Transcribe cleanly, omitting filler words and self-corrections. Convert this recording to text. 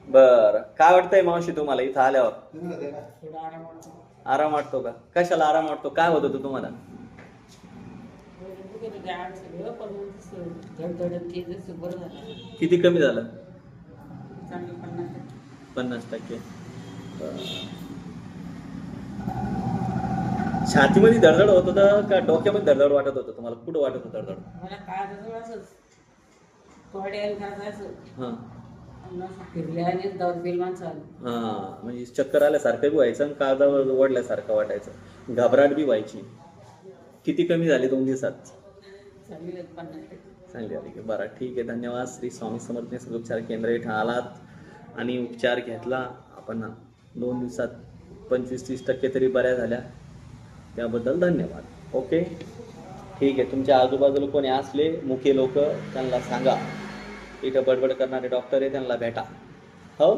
बरं, काय वाटतंय मावशी तुम्हाला इथं आल्यावर? थोडा आराम वाटतो. आराम वाटतो का? कशाला आराम वाटतो? काय होत होतं तुम्हाला? दुखत होते आड सगळं, पण मग तसं धडधडत ते जसं बरं झालं. किती कमी झालं? चांगलं 50%. 50%. छातीमध्ये धडधड होत होतं का डोक्यामध्ये धडधड वाटत होतं तुम्हाला? कुठं वाटत होतं धडधड? मला काय जवळ असंच तोड्याला करायचं हां असं फिरल्याने दारू पेल माणसं आली. हां, म्हणजे चक्कर आल्यासारखं बी व्हायचं आणि काळजावर ओढल्यासारखं वाटायचं, घबराट बी व्हायची. किती कमी झाले 2 दिवसात? चांगली 50%. चांगली आली की बरं, ठीक आहे. धन्यवाद. श्री स्वामी समर्थ उपचार केंद्र इथं आलात आणि उपचार घेतला आपण 2 दिवसात 25-30% तरी बऱ्या झाल्या, त्याबद्दल धन्यवाद. ओके, ठीक आहे. तुमच्या आजूबाजूला कोणी असले मुखे लोक त्यांना सांगा, इथं बडबड करणारे डॉक्टर आहे, त्यांना भेटा. हो.